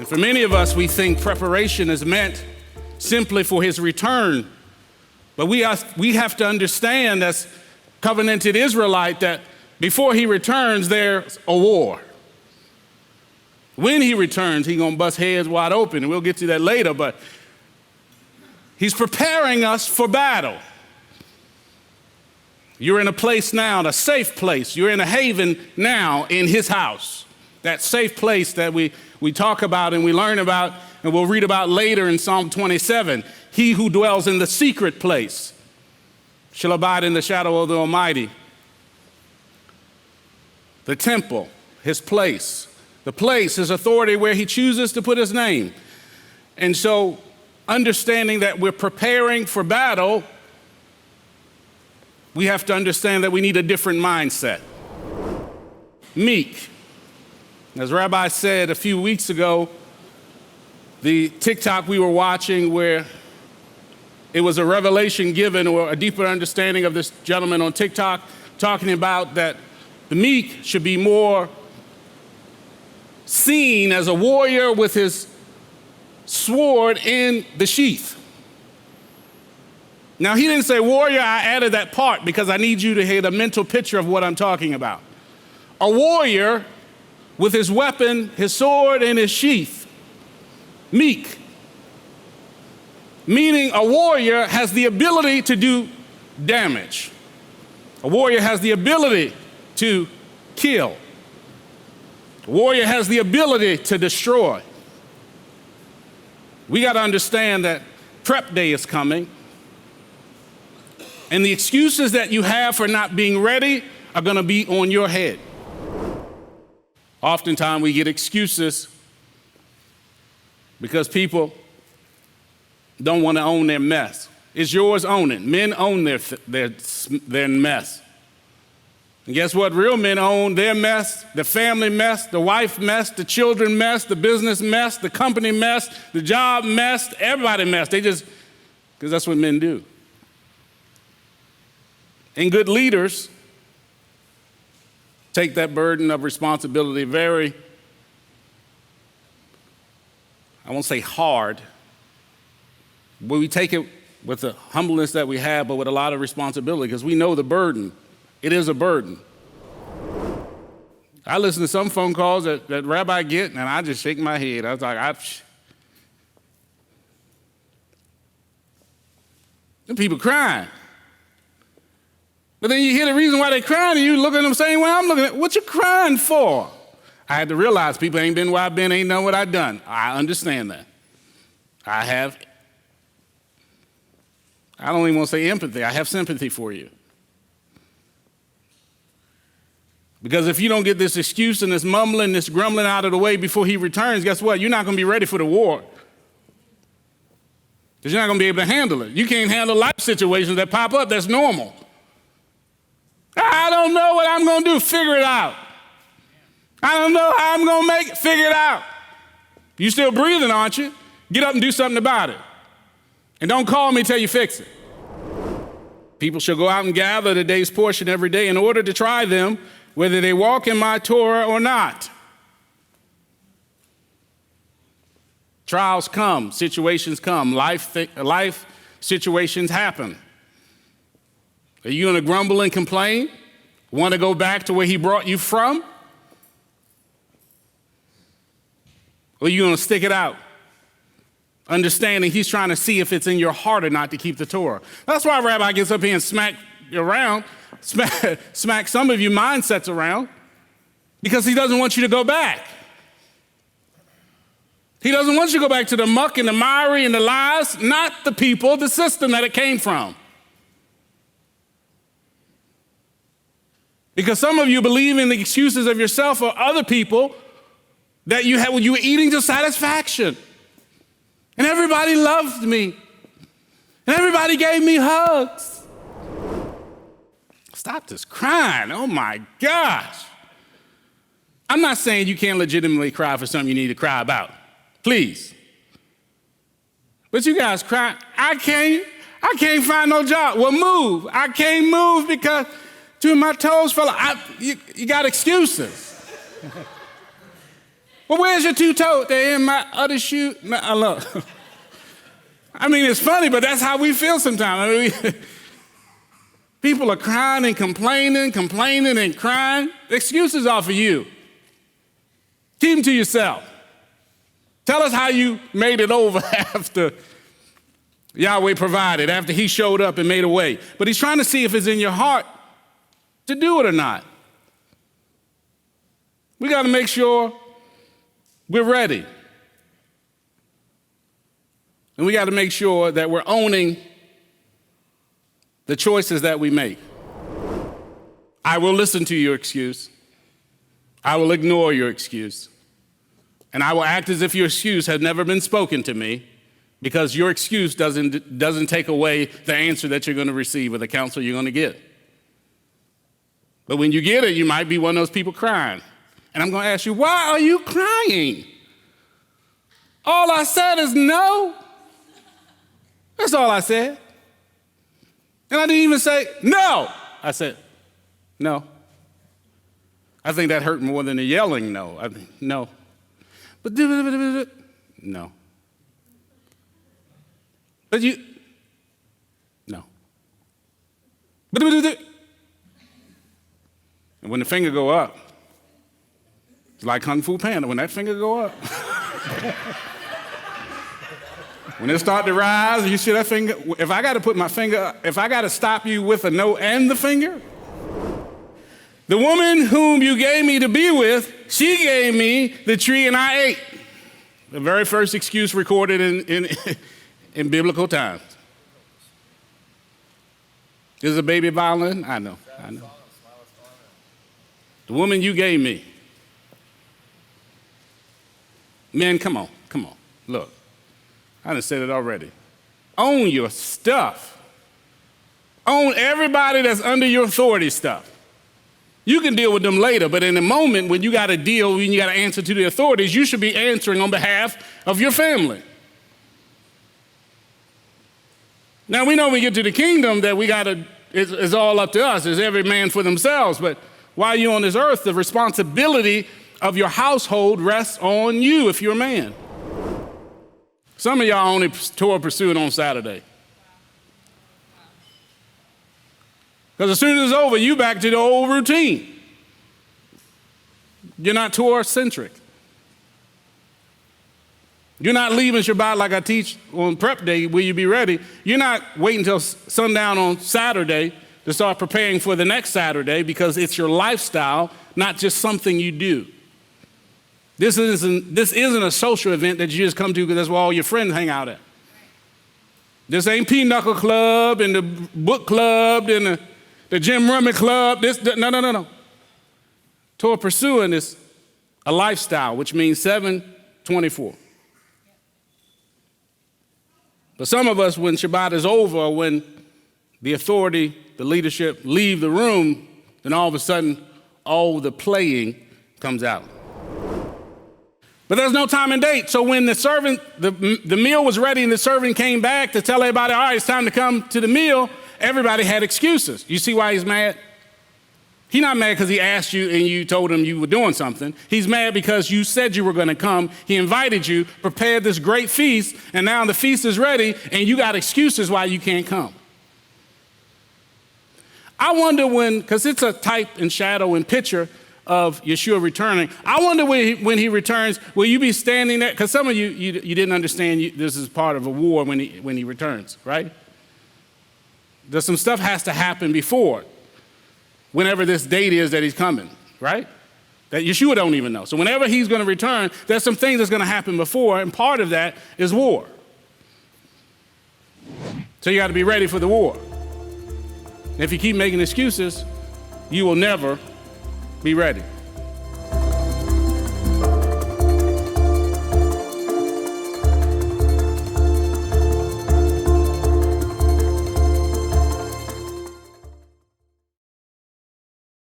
And for many of us, we think preparation is meant simply for his return. But we have to understand as covenanted Israelite that before he returns, there's a war. When he returns, he's going to bust heads wide open, and we'll get to that later, but he's preparing us for battle. You're in a place now, a safe place. You're in a haven now in his house. That safe place that we talk about and we learn about and we'll read about later in Psalm 27. He who dwells in the secret place shall abide in the shadow of the Almighty. The temple, his place. The place, his authority where he chooses to put his name. And so understanding that we're preparing for battle, we have to understand that we need a different mindset. Meek. As Rabbi said a few weeks ago, the TikTok we were watching where it was a revelation given or a deeper understanding of this gentleman on TikTok talking about that the meek should be more seen as a warrior with his sword in the sheath. Now, he didn't say warrior, I added that part because I need you to get a mental picture of what I'm talking about. A warrior with his weapon, his sword in his sheath. Meek. Meaning a warrior has the ability to do damage. A warrior has the ability to kill. A warrior has the ability to destroy. We got to understand that prep day is coming. And the excuses that you have for not being ready are going to be on your head. Oftentimes we get excuses because people don't want to own their mess. It's yours, own it. Men own their mess. And guess what? Real men own their mess, the family mess, the wife mess, the children mess, the business mess, the company mess, the job mess, everybody mess. Because that's what men do. And good leaders take that burden of responsibility very, I won't say hard, but we take it with the humbleness that we have, but with a lot of responsibility because we know the burden. It is a burden. I listen to some phone calls that Rabbi get, and I just shake my head. I was like, them people crying. But then you hear the reason why they're crying, and you look at them the same way I'm looking at. What you crying for? I had to realize people ain't been where I've been, ain't done what I've done. I understand that. I don't even want to say empathy. I have sympathy for you. Because if you don't get this excuse and this mumbling, this grumbling out of the way before he returns, guess what? You're not going to be ready for the war. Because you're not going to be able to handle it. You can't handle life situations that pop up. That's normal. I don't know what I'm going to do. Figure it out. I don't know how I'm going to make it. Figure it out. You still breathing, aren't you? Get up and do something about it. And don't call me till you fix it. People shall go out and gather the day's portion every day in order to try them, whether they walk in my Torah or not. Trials come, situations come, life situations happen. Are you going to grumble and complain? Want to go back to where he brought you from? Or are you going to stick it out? Understanding he's trying to see if it's in your heart or not to keep the Torah. That's why Rabbi gets up here and smack some of you mindsets around, because he doesn't want you to go back. He doesn't want you to go back to the muck and the miry and the lies, not the people, the system that it came from. Because some of you believe in the excuses of yourself or other people that you had when you were eating to satisfaction. And everybody loved me. And everybody gave me hugs. Stop this crying. Oh my gosh. I'm not saying you can't legitimately cry for something you need to cry about. Please. But you guys cry. I can't find no job. Well, move. I can't move because two of my toes fell out. You got excuses. Well, where's your two toes? They're in my other shoe. No, I love. I mean, it's funny, but that's how we feel sometimes. I mean, people are crying and complaining and crying. The excuses are for you. Keep them to yourself. Tell us how you made it over after Yahweh provided, after he showed up and made a way. But he's trying to see if it's in your heart to do it or not. We got to make sure we're ready. And we got to make sure that we're owning the choices that we make. I will listen to your excuse. I will ignore your excuse. And I will act as if your excuse had never been spoken to me, because your excuse doesn't take away the answer that you're going to receive or the counsel you're going to get. But when you get it, you might be one of those people crying. And I'm going to ask you, why are you crying? All I said is no. That's all I said. And I didn't even say no. I said no. I think that hurt more than the yelling no. I mean, no. But no. But you, no. And when the finger go up, it's like Kung Fu Panda. When that finger go up, when it start to rise, and you see that finger. If I got to put my finger up, if I got to stop you with a no and the finger, the woman whom you gave me to be with, she gave me the tree and I ate. The very first excuse recorded in biblical times. This is a baby violin? I know. The woman you gave me. Men, come on. Look, I done said it already. Own your stuff. Own everybody that's under your authority stuff. You can deal with them later, but in the moment when you got to deal, when you got to answer to the authorities, you should be answering on behalf of your family. Now, we know when we get to the kingdom that it's all up to us. It's every man for themselves. But while you're on this earth, the responsibility of your household rests on you if you're a man. Some of y'all only Torah pursuing on Saturday. Because as soon as it's over, you back to the old routine. You're not Torah-centric. You're not leaving Shabbat like I teach on prep day, will you be ready? You're not waiting until sundown on Saturday to start preparing for the next Saturday, because it's your lifestyle, not just something you do. This isn't a social event that you just come to because that's where all your friends hang out at. This ain't Pinochle Club and the book club and the Jim Rummy Club. No. Torah pursuing is a lifestyle, which means 7/24. But some of us, when Shabbat is over, or when the authority, the leadership leave the room, then all of a sudden, all the playing comes out. But there's no time and date. So when the servant, the meal was ready and the servant came back to tell everybody, all right, it's time to come to the meal, everybody had excuses. You see why he's mad? He's not mad because he asked you and you told him you were doing something. He's mad because you said you were going to come. He invited you, prepared this great feast, and now the feast is ready, and you got excuses why you can't come. I wonder because it's a type and shadow and picture of Yeshua returning. I wonder when he returns, will you be standing there? Because some of you didn't understand this is part of a war when he returns, right? There's some stuff has to happen before, whenever this date is that he's coming, right? That Yeshua don't even know. So whenever he's going to return, there's some things that's going to happen before, and part of that is war. So you got to be ready for the war. If you keep making excuses, you will never be ready.